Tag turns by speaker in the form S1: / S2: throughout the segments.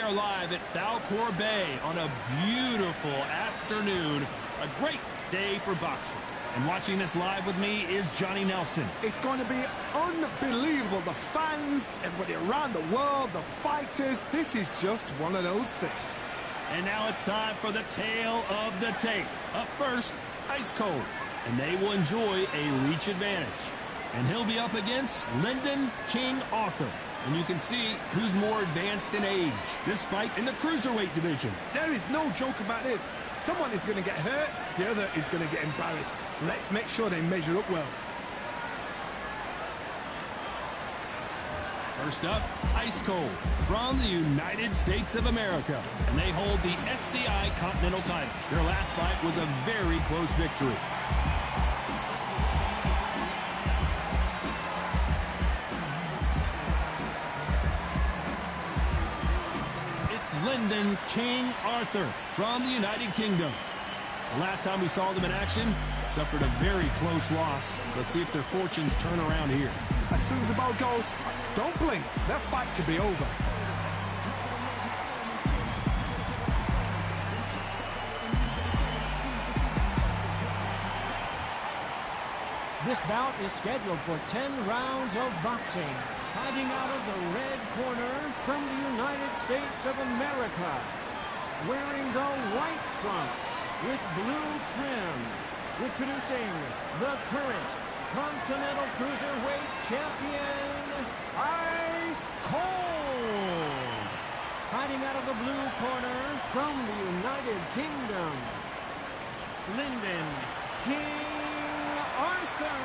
S1: are live at Falcor Bay on a beautiful afternoon. A great day for boxing. And watching this live with me is Johnny Nelson.
S2: It's going to be unbelievable. The fans, everybody around the world, the fighters. This is just one of those things.
S1: And now it's time for the tale of the tape. Up first, Ice Cold. And they will enjoy a reach advantage. And he'll be up against Lyndon King Arthur. And you can see who's more advanced in age. This fight in the cruiserweight division.
S2: There is no joke about this. Someone is going to get hurt, the other is going to get embarrassed. Let's make sure they measure up well.
S1: First up, Ice Cold from the United States of America. And they hold the SCI Continental title. Their last fight was a very close victory. Lyndon King Arthur from the United Kingdom. The last time we saw them in action, suffered a very close loss. Let's see if their fortunes turn around here.
S2: As soon as the ball goes, don't blink. That fight could be over.
S3: This bout is scheduled for 10 rounds of boxing. Fighting out of the red corner from the United States of America. Wearing the white trunks with blue trim. Introducing the current Continental Cruiserweight Champion, Ice Cold. Fighting out of the blue corner from the United Kingdom, Lyndon King Arthur.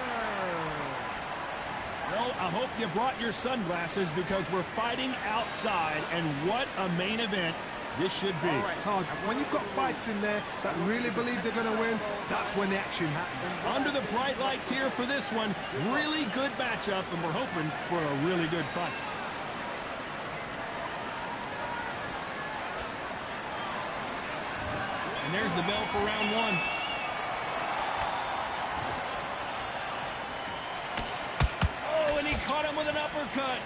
S1: Well, I hope you brought your sunglasses because we're fighting outside, and what a main event this should be.
S2: All right, Todd, when you've got fights in there that really believe they're going to win, that's when the action happens.
S1: Under the bright lights here for this one, really good matchup, and we're hoping for a really good fight. And there's the bell for round one. Caught him with an uppercut.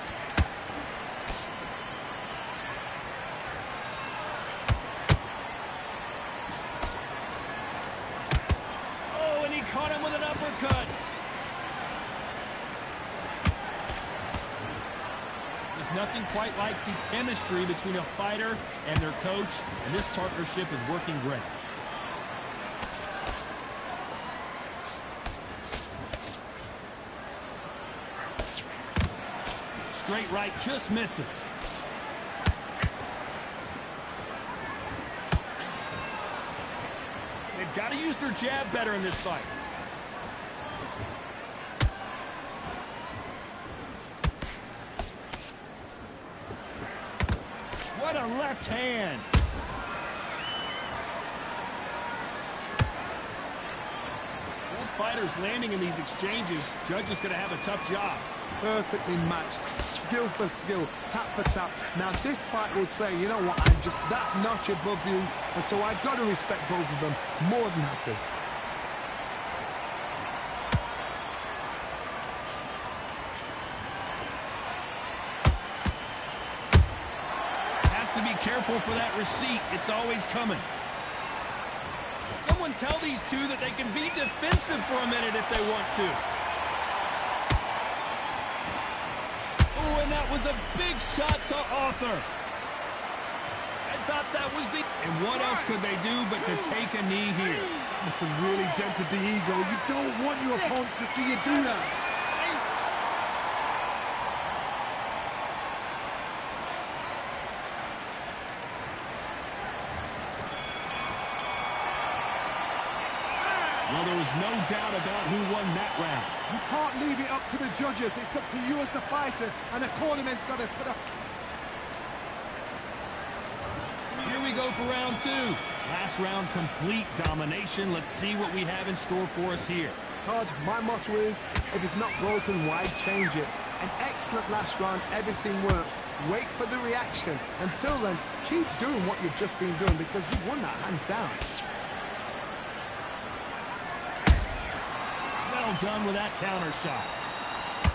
S1: Oh, and he caught him with an uppercut. There's nothing quite like the chemistry between a fighter and their coach, and this partnership is working great. Straight right just misses. They've got to use their jab better in this fight. What a left hand. Both fighters landing in these exchanges. Judge is going to have a tough job.
S2: Perfectly matched, skill for skill, tap for tap. Now this fight will say, you know what, I'm just that notch above you, and so I've got to respect both of them more than happy.
S1: Has to be careful for that receipt. It's always coming. Someone tell these two that they can be defensive for a minute if they want to. And that was a big shot to Arthur. I thought that was the... And what else could they do but to take a knee here?
S2: This really dented the ego. You don't want your opponent to see you do that.
S1: Well, there was no doubt about who won that round.
S2: You can't leave it up to the judges. It's up to you as a fighter, and the cornerman's got to put up.
S1: Here we go for round two. Last round, complete domination. Let's see what we have in store for us here.
S2: Todd, my motto is, if it's not broken, why change it? An excellent last round, everything works. Wait for the reaction. Until then, keep doing what you've just been doing because you've won that hands down.
S1: Well done with that counter shot.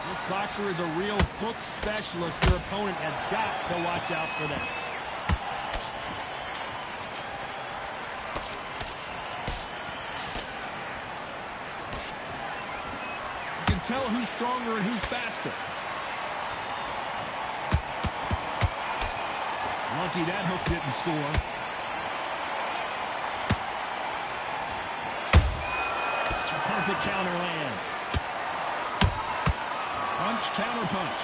S1: This boxer is a real hook specialist. Their opponent has got to watch out for that. You can tell who's stronger and who's faster. Lucky that hook didn't score. A perfect counter lands. Punch, counter punch.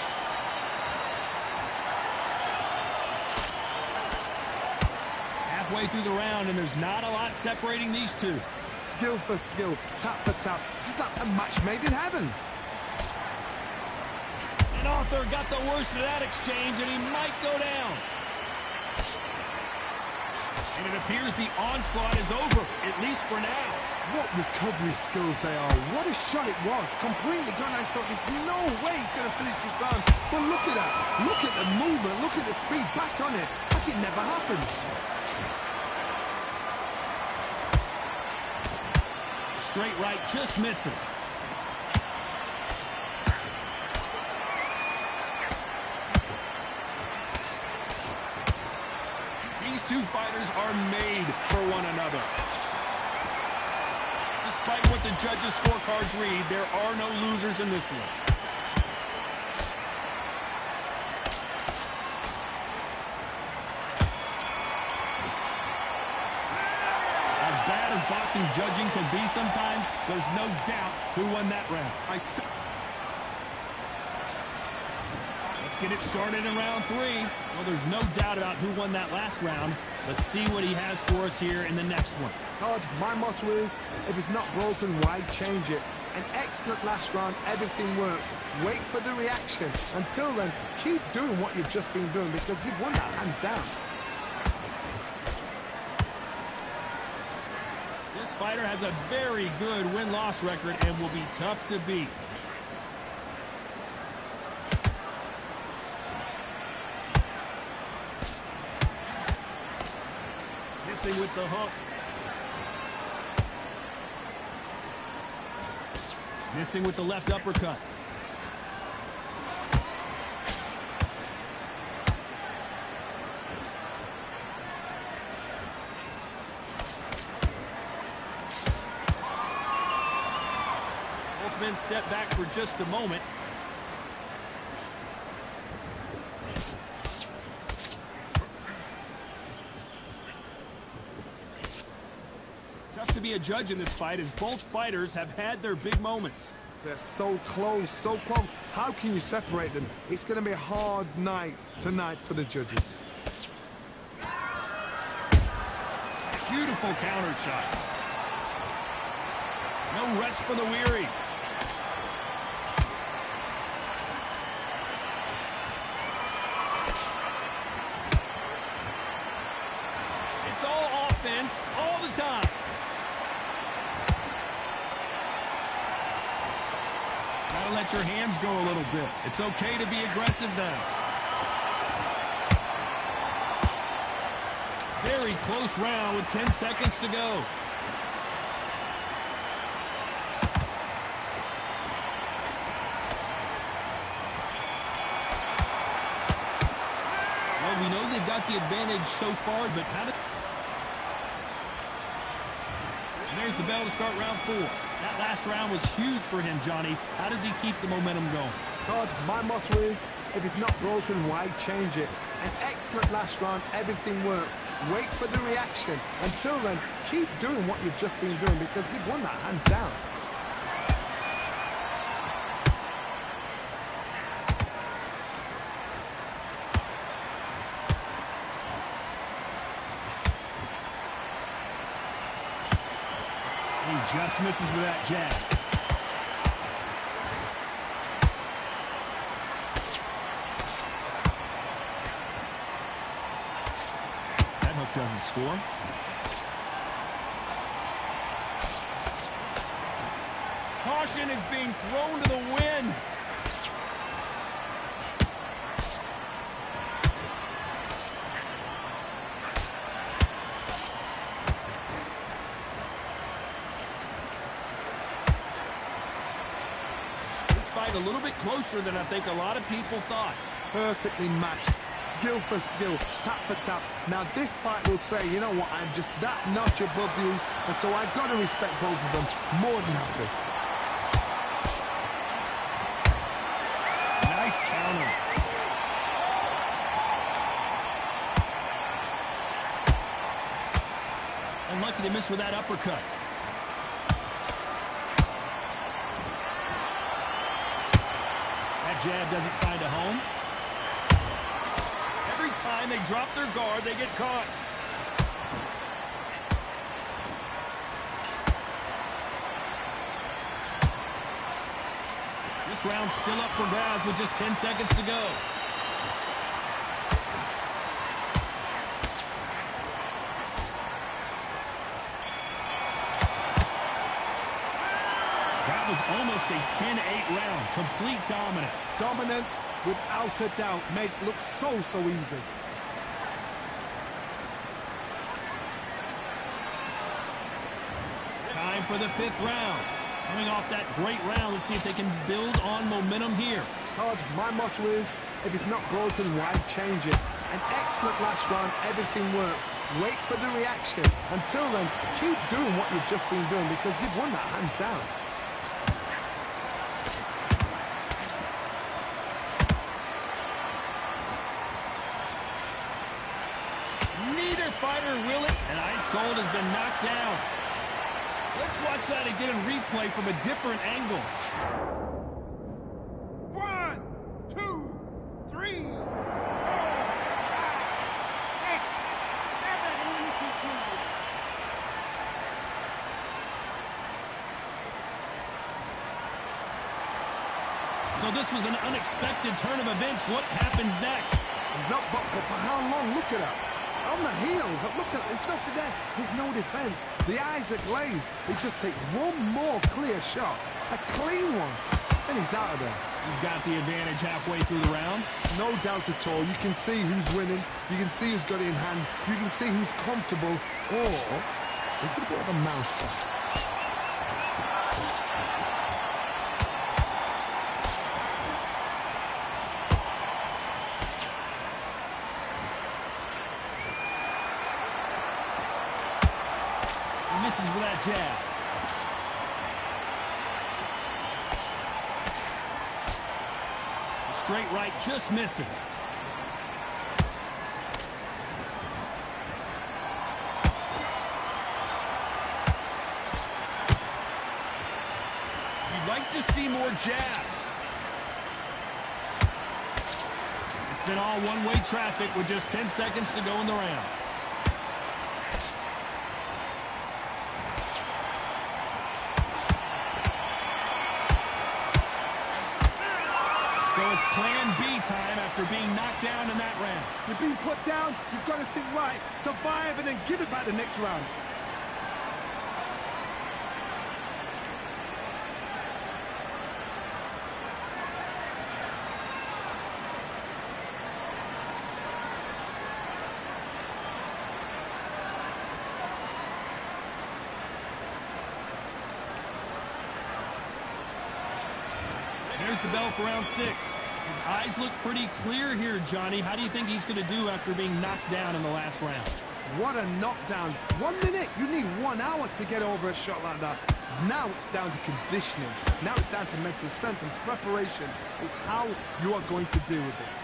S1: Halfway through the round, and there's not a lot separating these two.
S2: Skill for skill, tap for tap, just like a match made in heaven.
S1: And Arthur got the worst of that exchange, and he might go down. And it appears the onslaught is over, at least for now.
S2: What recovery skills they are. What a shot it was. Completely gone. I thought there's no way he's going to finish this round. But look at that. Look at the movement. Look at the speed. Back on it. Like it never happened.
S1: Straight right just misses. These two fighters are made for one another. Despite what the judges' scorecards read, there are no losers in this one. As bad as boxing judging can be sometimes, there's no doubt who won that round. Let's get it started in round 3. Well, there's no doubt about who won that last round. Let's see what he has for us here in the next one.
S2: Todd, my motto is, if it's not broken, why change it? An excellent last round, everything works. Wait for the reaction. Until then, keep doing what you've just been doing because you've won that hands down.
S1: This fighter has a very good win-loss record and will be tough to beat. Missing with the hook. Missing with the left uppercut. Both men step back for just a moment. Tough to be a judge in this fight as both fighters have had their big moments.
S2: They're so close, so close. How can you separate them? It's going to be a hard night tonight for the judges.
S1: Beautiful counter shot. No rest for the weary. It's all offense all the time. Gotta let your hands go a little bit. It's okay to be aggressive now. Very close round with 10 seconds to go. Well, we know they've got the advantage so far, but how did... And there's the bell to start round 4. That last round was huge for him, Johnny. How does he keep the momentum going?
S2: Todd, my motto is, if it's not broken, why change it? An excellent last round, everything works. Wait for the reaction. Until then, keep doing what you've just been doing because you've won that hands down.
S1: He just misses with that jab. That hook doesn't score. Caution is being thrown to the wind. A little bit closer than I think a lot of people thought.
S2: Perfectly matched, skill for skill, tap for tap. Now this fight will say, you know what, I'm just that notch above you, and so I've got to respect both of them more than happy.
S1: on him. Unlucky to miss with that uppercut. That jab doesn't find a home. Every time they drop their guard, they get caught. This round's still up for grabs with just 10 seconds to go. That was almost a 10-8 round. Complete dominance.
S2: Dominance, without a doubt, made it look so easy.
S1: Time for the 5th round. Coming off that great round, let's see if they can build on momentum here.
S2: Todd, my motto is, if it's not broken, why change it? An excellent last round, everything works. Wait for the reaction. Until then, keep doing what you've just been doing because you've won that hands down.
S1: Neither fighter will it, and Ice Cold has been knocked down. Let's watch that again in replay from a different angle.
S4: 1, 2, 3, 4, 5, 6, 7, 8, 2.
S1: So this was an unexpected turn of events. What happens next?
S2: He's up, but for how long? Look at that. On the heels, look at it, there's nothing there. There's no defense. The eyes are glazed. He just takes one more clear shot. A clean one. And he's out of there.
S1: He's got the advantage halfway through the round.
S2: No doubt at all. You can see who's winning. You can see who's got it in hand. You can see who's comfortable. Or it's a bit of a mousetrap.
S1: Misses with that jab. The straight right just misses. You'd like to see more jabs. It's been all one-way traffic with just 10 seconds to go in the round. So it's plan B time after being knocked down in that round.
S2: You've been put down, you've got to think right, survive and then give it back the next round.
S1: There's the bell for round 6. His eyes look pretty clear here, Johnny. How do you think he's going to do after being knocked down in the last round?
S2: What a knockdown. 1 minute, you need 1 hour to get over a shot like that. Now it's down to conditioning. Now it's down to mental strength and preparation. It's how you are going to deal with this.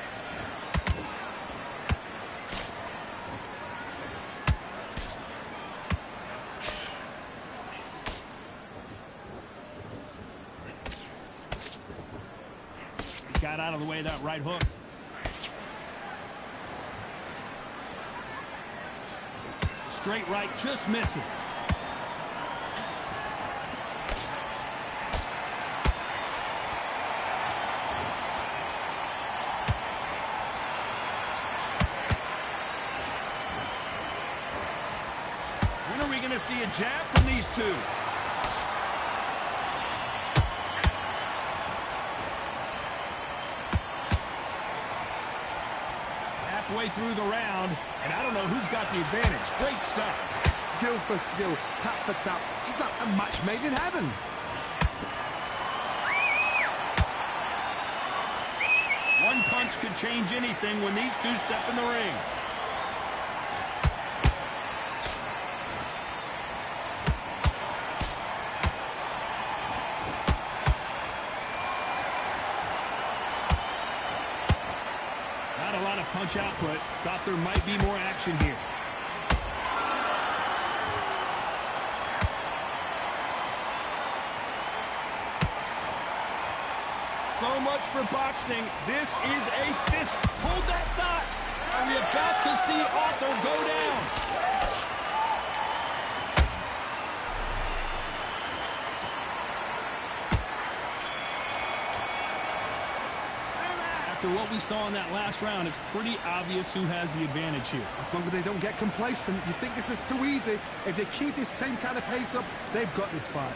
S1: Got out of the way of that right hook. Straight right just misses. When are we going to see a jab from these two? Halfway through the round, and I don't know who's got the advantage. Great stuff.
S2: Skill for skill, tap for tap. Just like a match made in heaven.
S1: One punch could change anything when these two step in the ring. punch output. Thought there might be more action here. So much for boxing. This is a fist. Hold that thought. Are we about to see Arthur go down? After what we saw in that last round, it's pretty obvious who has the advantage here.
S2: As long as they don't get complacent, you think this is too easy. If they keep this same kind of pace up, they've got this fight.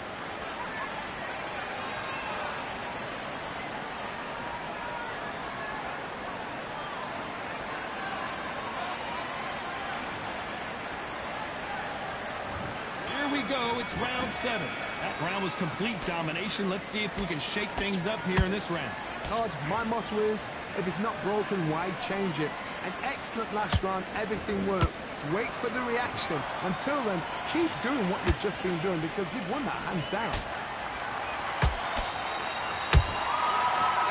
S1: Here we go, it's round 7. That round was complete domination. Let's see if we can shake things up here in this round.
S2: Todd, my motto is, if it's not broken, why change it? An excellent last round, everything works. Wait for the reaction. Until then, keep doing what you've just been doing because you've won that hands down.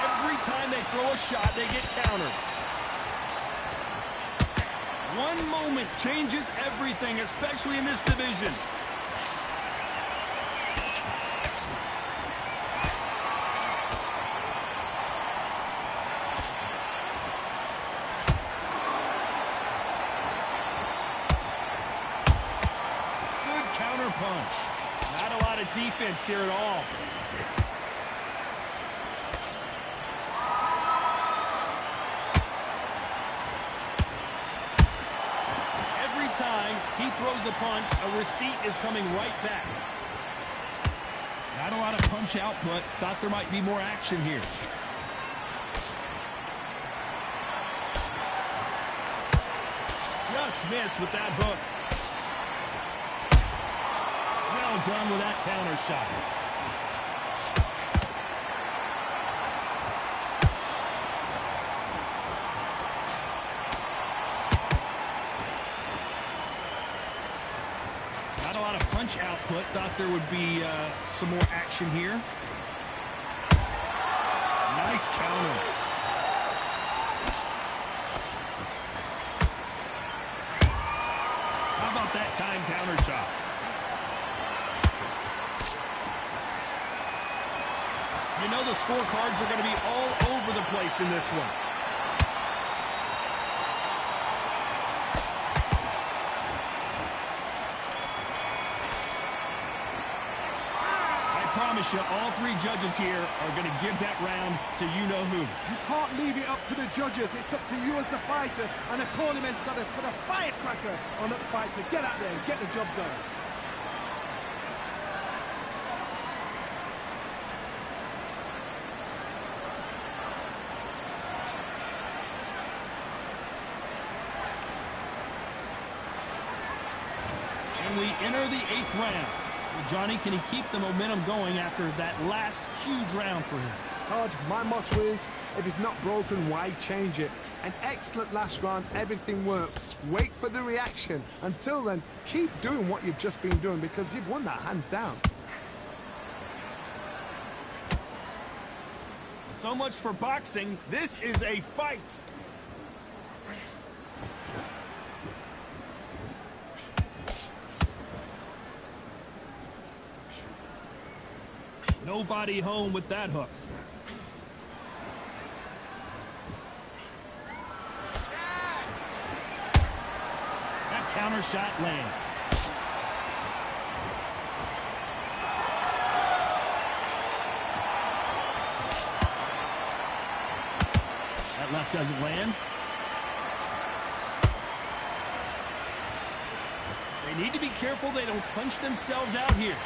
S1: Every time they throw a shot, they get countered. One moment changes everything, especially in this division. Punch. Not a lot of defense here at all. Every time he throws a punch, a receipt is coming right back. Not a lot of punch output. Thought there might be more action here. Just missed with that hook. Well done with that counter shot. Not a lot of punch output. Thought there would be some more action here. Nice counter. How about that time counter shot? You know the scorecards are going to be all over the place in this one. I promise you, all 3 judges here are going to give that round to you-know-who.
S2: You can't leave it up to the judges. It's up to you as the fighter, and the cornerman's got to put a firecracker on that fighter. Get out there and get the job done.
S1: And we enter the 8th round. Well, Johnny, can he keep the momentum going after that last huge round for him?
S2: Todd, my motto is, if it's not broken, why change it? An excellent last round, everything works. Wait for the reaction. Until then, keep doing what you've just been doing because you've won that hands down.
S1: So much for boxing. This is a fight. Nobody home with that hook. That counter shot lands. That left doesn't land. They need to be careful they don't punch themselves out here.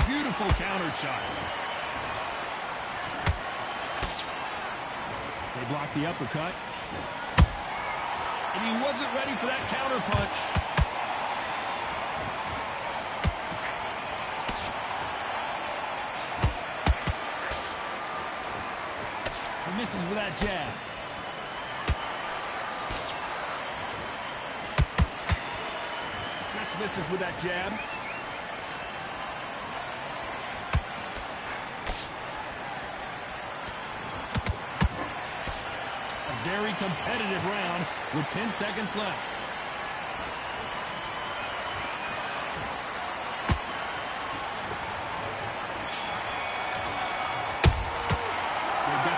S1: Beautiful counter shot. They block the uppercut. And he wasn't ready for that counter punch. He misses with that jab. Just misses with that jab. A very competitive round with 10 seconds left.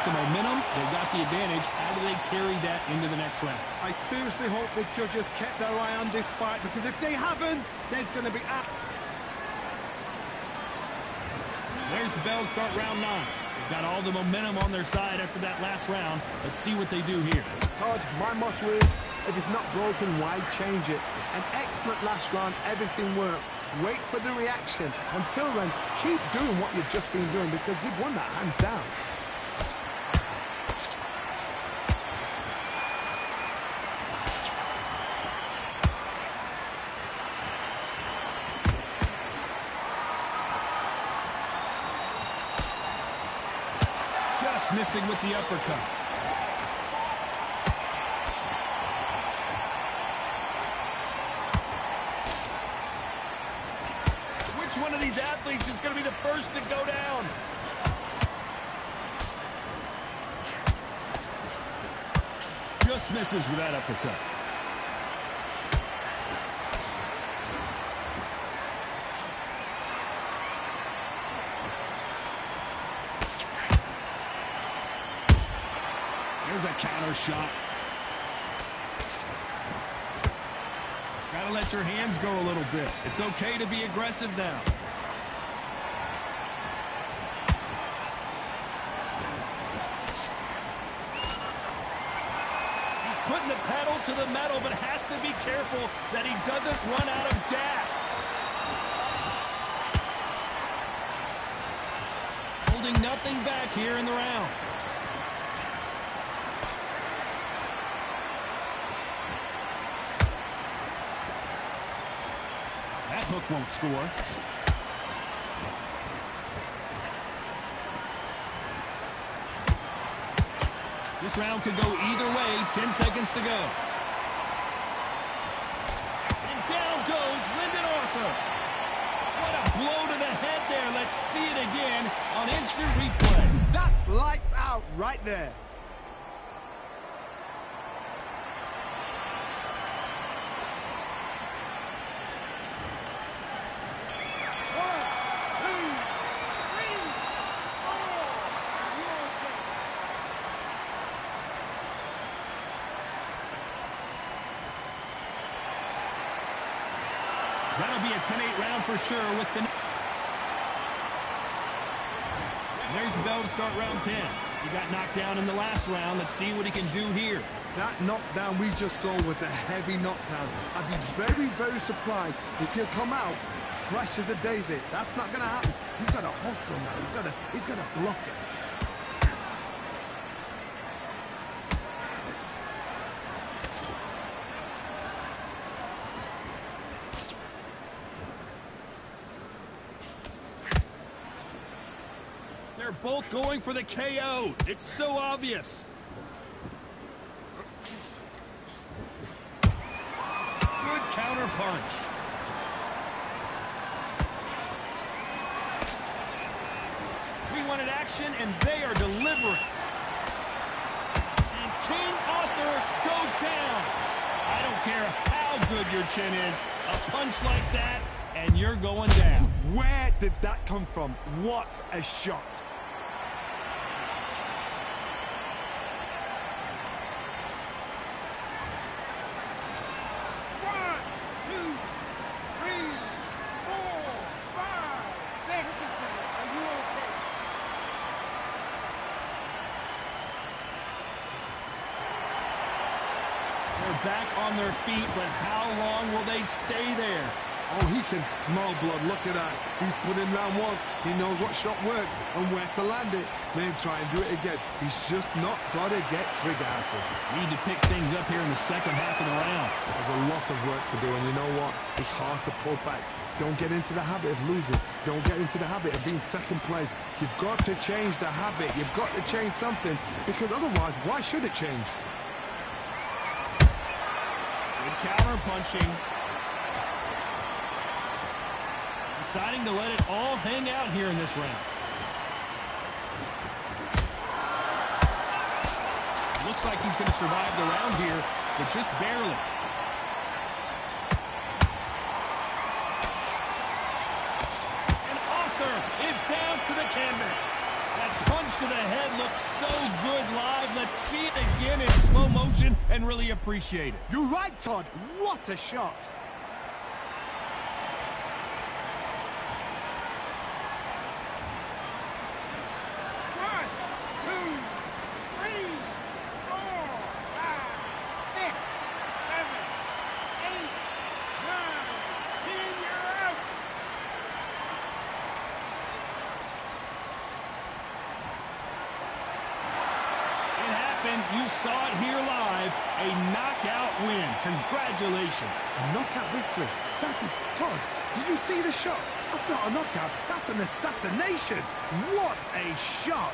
S1: The momentum, they've got the advantage. How do they carry that into the next round?
S2: I seriously hope the judges kept their eye on this fight, because if they haven't, there's going to be...
S1: There's the bell to start round 9. They've got all the momentum on their side after that last round. Let's see what they do here.
S2: Todd, my motto is, if it's not broken, why change it? An excellent last round, everything works. Wait for the reaction. Until then, keep doing what you've just been doing, because you've won that hands down.
S1: Just missing with the uppercut. Which one of these athletes is going to be the first to go down? Just misses with that uppercut. There's a counter shot. Gotta let your hands go a little bit. It's okay to be aggressive now. He's putting the pedal to the metal, but has to be careful that he doesn't run out of gas. Holding nothing back here in the round. That hook won't score. This round could go either way. 10 seconds to go. And down goes Lyndon Arthur. What a blow to the head there. Let's see it again on instant replay.
S2: That's lights out right there.
S1: That'll be a 10-8 round for sure with the... There's the bell to start round 10. He got knocked down in the last round. Let's see what he can do here.
S2: That knockdown we just saw was a heavy knockdown. I'd be very, very surprised if he'll come out fresh as a daisy. That's not going to happen. He's got to hustle now. He's got to bluff it.
S1: They're both going for the KO. It's so obvious. Good counter punch. We wanted action, and they are delivering. And King Arthur goes down. I don't care how good your chin is. A punch like that, and you're going down.
S2: Where did that come from? What a shot.
S1: Back on their feet, but how long will they stay there?
S2: Oh, he can smell blood. Look at that. He's put in round once. He knows what shot works and where to land it. Then try and do it again. He's just not got to get trigger happy.
S1: Need to pick things up here in the second half of the round.
S2: There's a lot of work to do, and you know what? It's hard to pull back. Don't get into the habit of losing. Don't get into the habit of being second place. You've got to change the habit. You've got to change something, because otherwise, why should it change?
S1: Good counter punching. deciding to let it all hang out here in this round. Looks like he's going to survive the round here, but just barely. And Arthur is down to the canvas. That punch to the head looks so good live. Let's see it again in slow motion and really appreciate it.
S2: You're right, Todd. What a shot.
S4: One, two, three, four, five, six, seven, eight, nine, 10. You're out.
S1: It happened. You saw it here live. A knockout win. Congratulations.
S2: A knockout victory. That is Todd. Did you see the shot? That's not a knockout. That's an assassination. What a shot.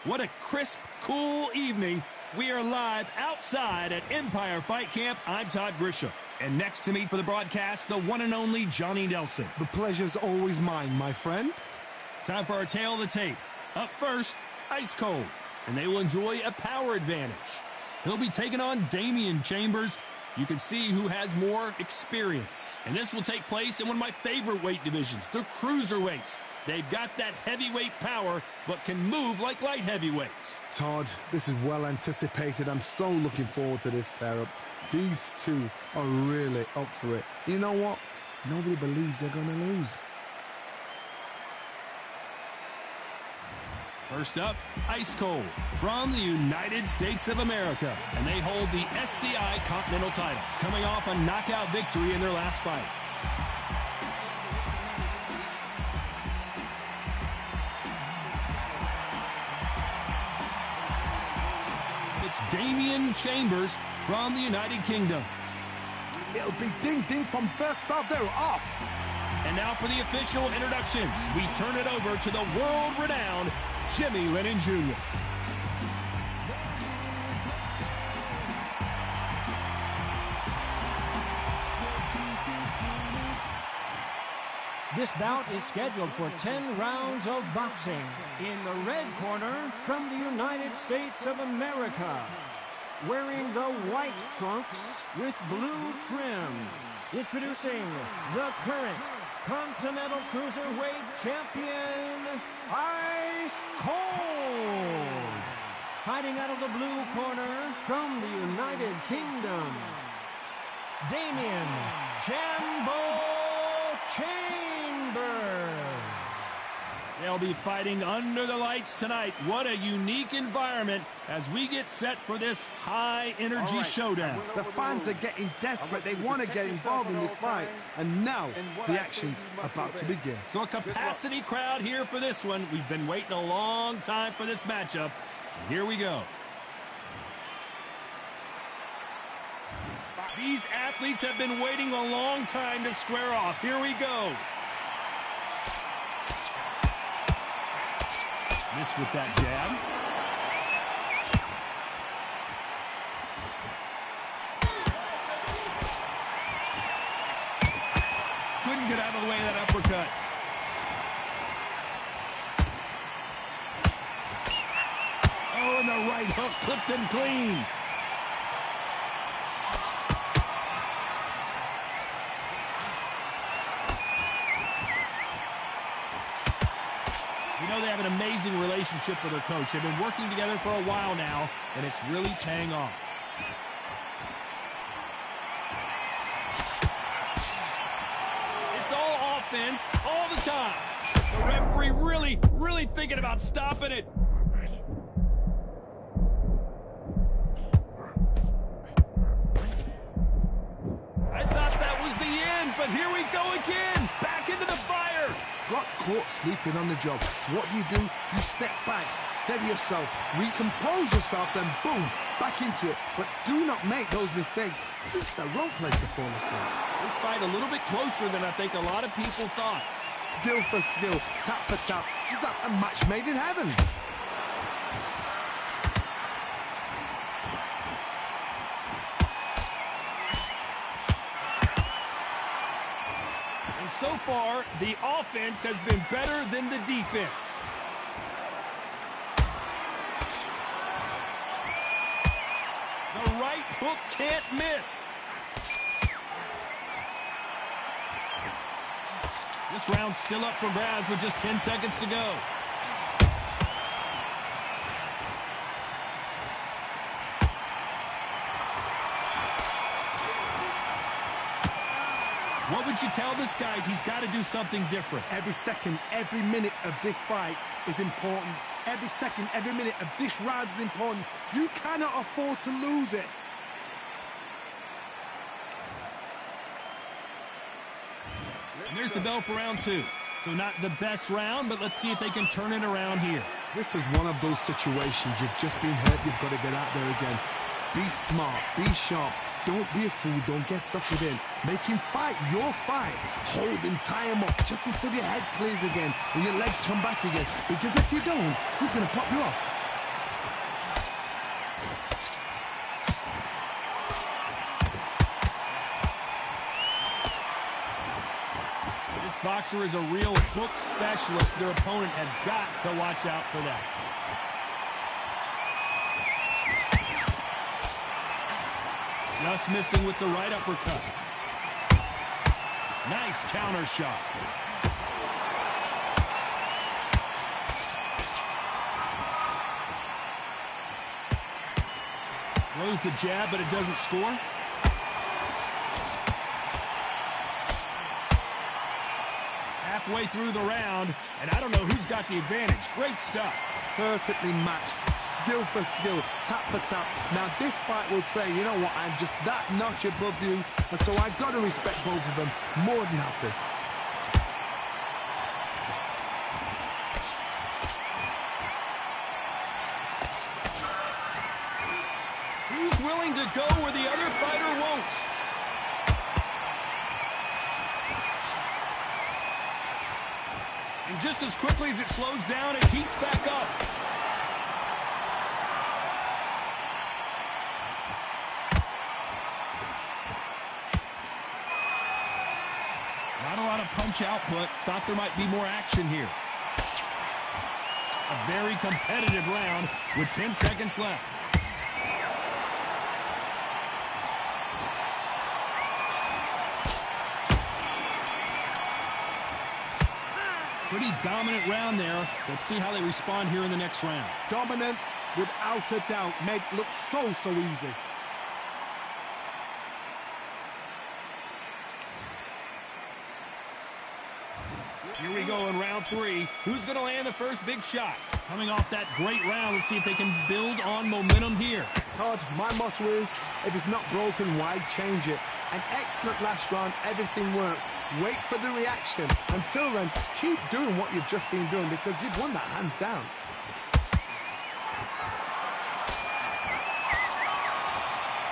S1: What a crisp, cool evening. We are live outside at Empire Fight Camp. I'm Todd Grisham. And next to me for the broadcast, the one and only Johnny Nelson.
S2: The pleasure's always mine, my friend.
S1: Time for our tale of the tape. Up first, Ice Cold. And they will enjoy a power advantage. He'll be taking on Damian Chambers. You can see who has more experience. And this will take place in one of my favorite weight divisions, the cruiserweights. They've got that heavyweight power, but can move like light heavyweights.
S2: Todd, this is well anticipated. I'm so looking forward to this tear-up. These two are really up for it. You know what? Nobody believes they're going to lose.
S1: First up, Ice Cold from the United States of America. And they hold the SCI Continental title, coming off a knockout victory in their last fight. Damian Chambers from the United Kingdom.
S2: It'll be ding-ding from first bell. They're off.
S1: And now for the official introductions. We turn it over to the world-renowned Jimmy Lennon Jr.
S3: This bout is scheduled for 10 rounds of boxing. In the red corner, from the United States of America, wearing the white trunks with blue trim, introducing the current Continental Cruiserweight Champion, Ice Cold. Fighting out of the blue corner, from the United Kingdom, Damian Chambo Chambers.
S1: They'll be fighting under the lights tonight. What a unique environment as we get set for this high-energy showdown.
S2: The fans are getting desperate. They want to get involved in this fight. And now the action's about to begin.
S1: So a capacity crowd here for this one. We've been waiting a long time for this matchup. And here we go. These athletes have been waiting a long time to square off. Here we go. Miss with that jab. Couldn't get out of the way of that uppercut. Oh, and the right hook clipped him clean. You know they have an amazing relationship with their coach. They've been working together for a while now, and it's really paying off. It's all offense all the time. The referee really thinking about stopping it. I thought that was the end, but here we go again. Back into the fire.
S2: Got caught sleeping on the job. What do? You step back, steady yourself, recompose yourself, then boom, back into it. But do not make those mistakes. This is the wrong place to fall asleep.
S1: This fight a little bit closer than I think a lot of people thought.
S2: Skill for skill, tap for tap, just like a match made in heaven.
S1: So far, the offense has been better than the defense. The right hook can't miss. This round's still up for grabs with just 10 seconds to go. What would you tell this guy? He's got to do something different.
S2: Every second, every minute of this fight is important. Every second, every minute of this round is important. You cannot afford to lose it.
S1: And there's the bell for round two. So not the best round, but let's see if they can turn it around here.
S2: This is one of those situations. You've just been hurt. You've got to get out there again. Be smart. Be sharp. Don't be a fool. Don't get suckered in. Make him fight your fight. Hold him, tie him up, just until your head clears again and your legs come back again. Because if you don't, he's going to pop you off.
S1: boxer is a real hook specialist. Their opponent has got to watch out for that. Just missing with the right uppercut. Nice counter shot. Throws the jab, but it doesn't score. Halfway through the round, and I don't know who's got the advantage. Great stuff.
S2: Perfectly matched, skill for skill, tap for tap. Now this fight will say, you know what, I'm just that notch above you, and so I've got to respect both of them more than happy.
S1: Who's willing to go where the other fighter won't? And just as quickly as it slows down, it heats back up. Not a lot of punch output. Thought there might be more action here. A very competitive round with 10 seconds left. Pretty dominant round there. Let's see how they respond here in the next round.
S2: Dominance, without a doubt, made it look so easy.
S1: Here we go in round 3. Who's going to land the first big shot? Coming off that great round, let's see if they can build on momentum here.
S2: Todd, my motto is, if it's not broken, why change it? An excellent last round, everything works. Wait for the reaction. Until then, keep doing what you've just been doing because you've won that hands down.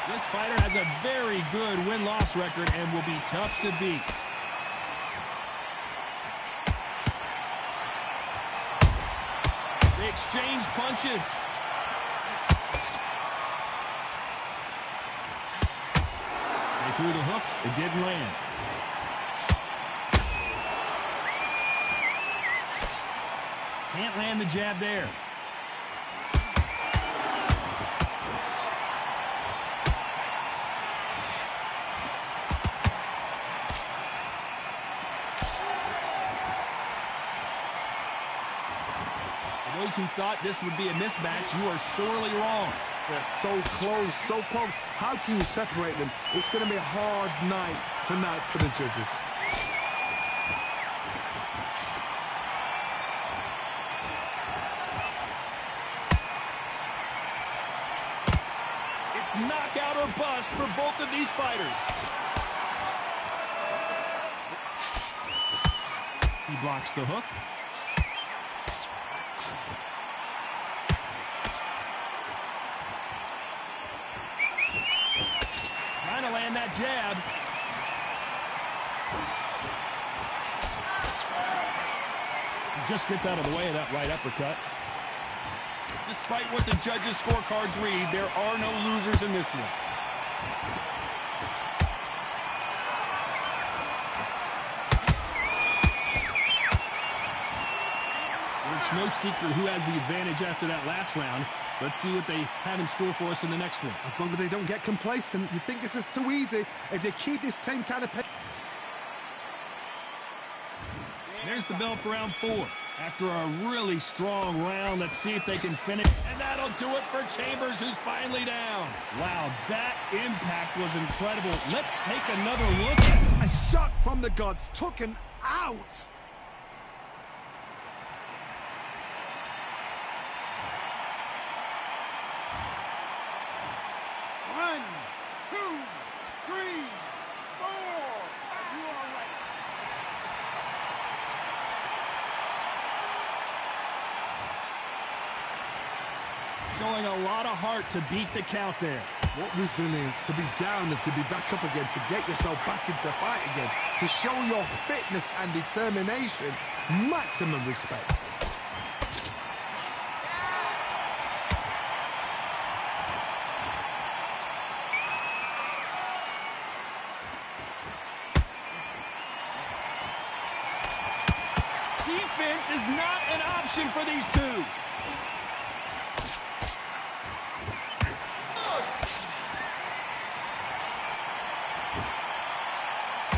S1: This fighter has a very good win-loss record and will be tough to beat. They exchange punches. They threw the hook. It didn't land. Can't land the jab there. For those who thought this would be a mismatch, you are sorely wrong.
S2: They're so close, so close. How can you separate them? It's going to be a hard night tonight for the judges.
S1: Knockout or bust for both of these fighters. He blocks the hook. Trying to land that jab. He just gets out of the way of that right uppercut. Despite what the judges' scorecards read, there are no losers in this one. It's no secret who has the advantage after that last round. Let's see what they have in store for us in the next one.
S2: As long as they don't get complacent, you think this is too easy. If they keep this same kind of pace.
S1: There's the bell for round 4. After a really strong round, let's see if they can finish. And that'll do it for Chambers, who's finally down. Wow, that impact was incredible. Let's take another look at it.
S2: A shot from the gods took him out.
S4: One, two, three, four. You all right?
S1: Showing a lot of heart to beat the count there.
S2: What resilience to be down and to be back up again, to get yourself back into fight again, to show your fitness and determination. Maximum respect.
S1: Defense is not an option for these two.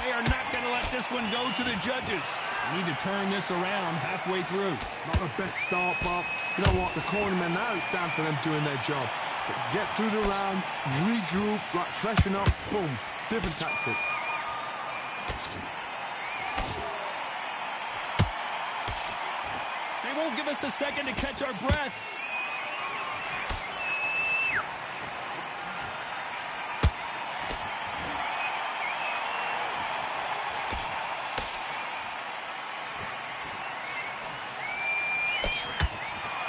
S1: They are not going to let this one go to the judges. They need to turn this around halfway through.
S2: Not the best start, but you know what? The cornermen, now it's down to them doing their job. Get through the round, regroup, like freshen up, boom. Different tactics.
S1: They won't give us a second to catch our breath.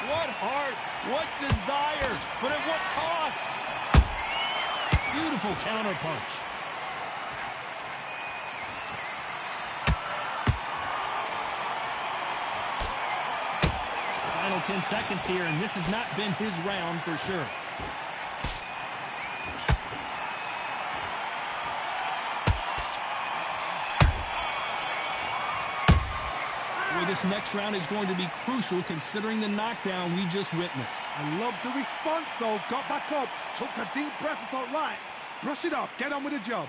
S1: What heart, what desire, but at what cost? Beautiful counterpunch. Final 10 seconds here, and this has not been his round for sure. This next round is going to be crucial considering the knockdown we just witnessed.
S4: I love the response, though. Got back up, took a deep breath and thought, right, brush it off, get on with the job.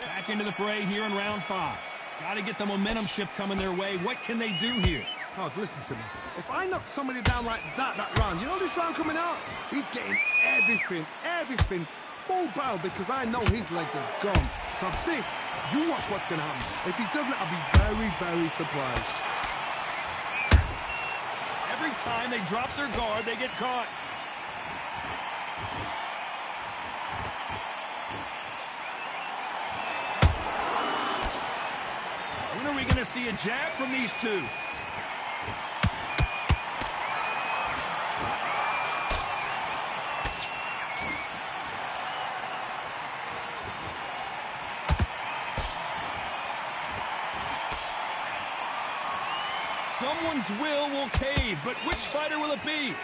S1: Back into the fray here in round 5. Got to get the momentum shift coming their way. What can they do here?
S2: Todd, listen to me. If I knock somebody down like that round, you know this round coming out? He's getting everything, full barrel because I know his legs are gone. So this, you watch what's going to happen. If he doesn't, I'll be very, very surprised.
S1: Every time they drop their guard, they get caught. When are we going to see a jab from these two? Someone's will cave, but which fighter will it be?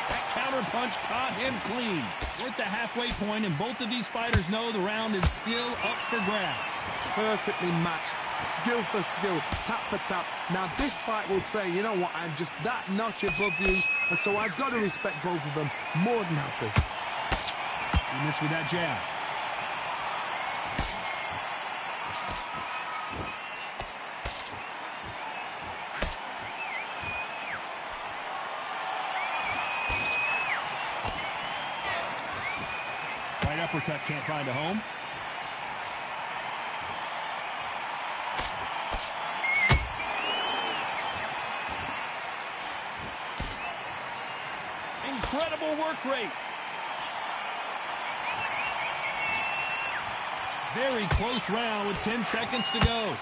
S1: That counterpunch caught him clean. We're at the halfway point, and both of these fighters know the round is still up for grabs.
S2: Perfectly matched, skill for skill, tap for tap. Now this fight will say, you know what, I'm just that notch above you, and so I've got to respect both of them. More than happy.
S1: He missed with that jab. Uppercut can't find a home. Incredible work rate. Very close round with 10 seconds to go.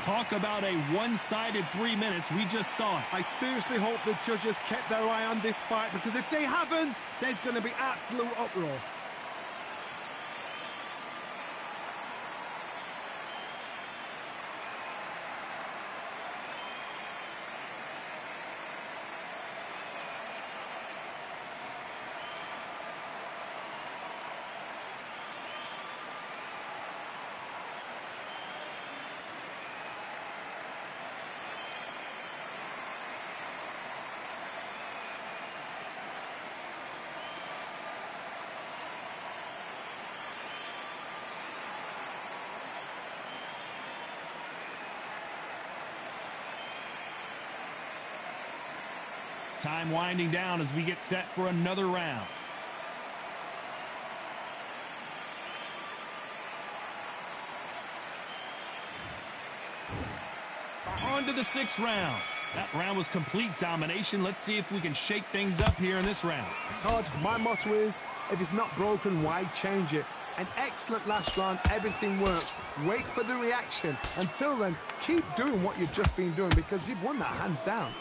S1: Talk about a one-sided 3 minutes. We just saw it.
S4: I seriously hope the judges kept their eye on this fight, because if they haven't, there's going to be absolute uproar.
S1: Time winding down as we get set for another round. On to the 6th round. That round was complete domination. Let's see if we can shake things up here in this round.
S2: Todd, my motto is, if it's not broken, why change it? An excellent last round, everything works. Wait for the reaction. Until then, keep doing what you've just been doing because you've won that hands down.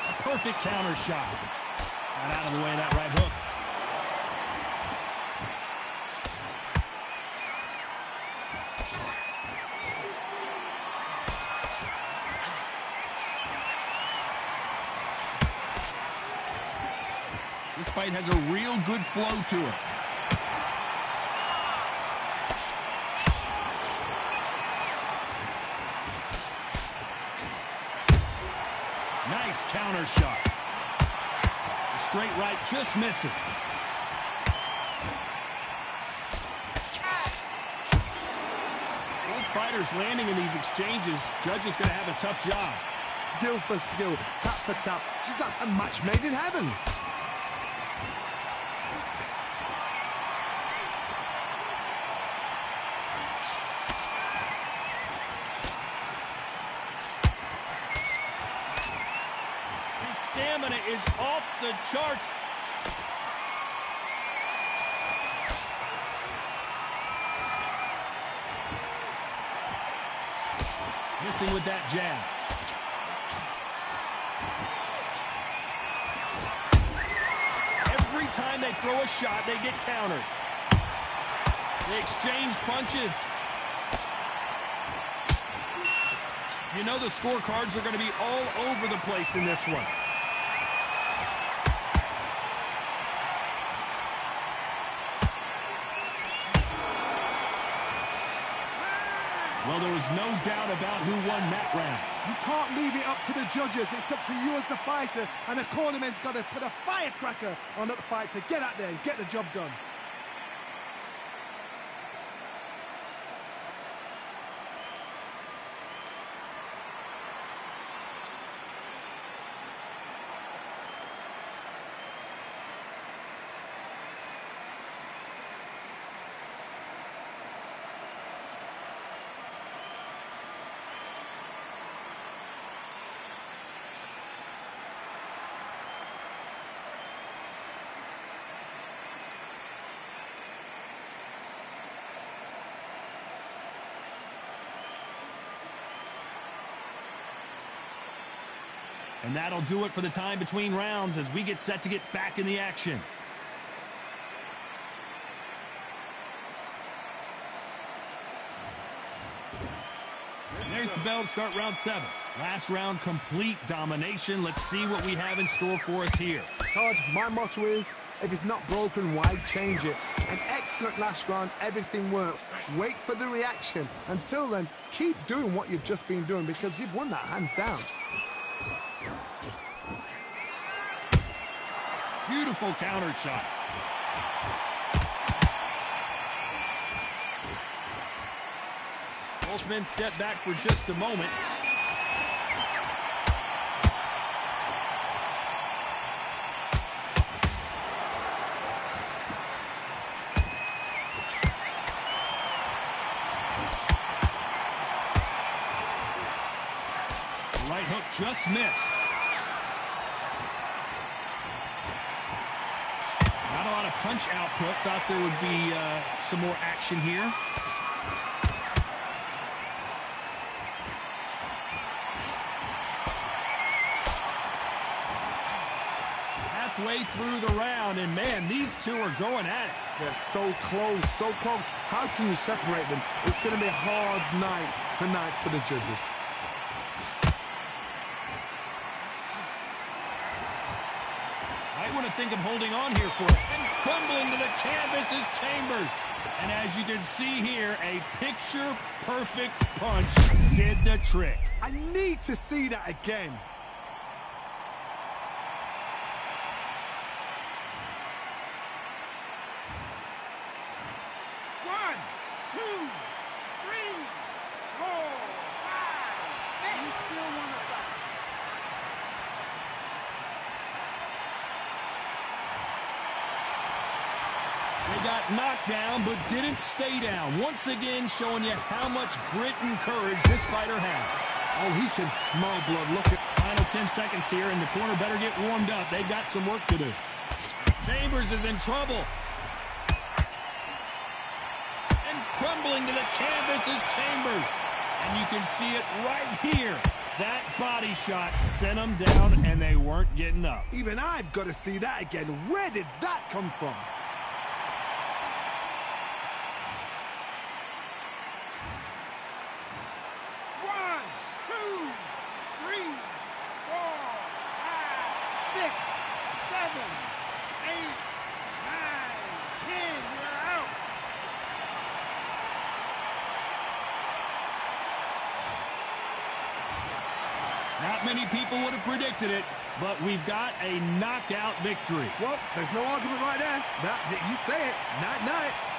S1: A perfect counter shot. Got out of the way of that right hook. This fight has a real good flow to it. Nice counter shot. The straight right just misses. Both fighters landing in these exchanges. Judge is going to have a tough job.
S2: Skill for skill, tap for tap. Just like a match made in heaven.
S1: Stamina is off the charts. Missing with that jab. Every time they throw a shot, they get countered. They exchange punches. You know the scorecards are going to be all over the place in this one. Well, there was no doubt about who won that round.
S4: You can't leave it up to the judges. It's up to you as the fighter, and the cornerman's got to put a firecracker on that fighter. Get out there and get the job done.
S1: And that'll do it for the time between rounds as we get set to get back in the action. There's the bell to start round 7. Last round, complete domination. Let's see what we have in store for us here.
S2: Todd, my motto is, if it's not broken, why change it? An excellent last round, everything works. Wait for the reaction. Until then, keep doing what you've just been doing because you've won that hands down.
S1: Beautiful counter shot. Both men step back for just a moment. The right hook just missed. Not a lot of punch output. Thought there would be some more action here. Halfway through the round, and man, these two are going at it.
S2: They're so close, so close. How can you separate them? It's going to be a hard night tonight for the judges.
S1: I want to think of holding on here for it. And crumbling to the canvas is Chambers. And as you can see here, a picture-perfect punch did the trick.
S4: I need to see that again. One, two, three, four, five, six. You still want to fight?
S1: They got knocked down but didn't stay down. Once again, showing you how much grit and courage this fighter has.
S2: Oh, he can smell blood. Look at...
S1: Final 10 seconds here, and the corner better get warmed up. They've got some work to do. Chambers is in trouble. And crumbling to the canvas is Chambers. And you can see it right here. That body shot sent them down, and they weren't getting up.
S2: Even I've got to see that again. Where did that come from?
S4: One, two, three, 4, 5, 6, 7, 8, 9, 10. You're out.
S1: Not many people would have predicted it, but we've got a knockout victory.
S2: Well, there's no argument right there. You say it. Night-night.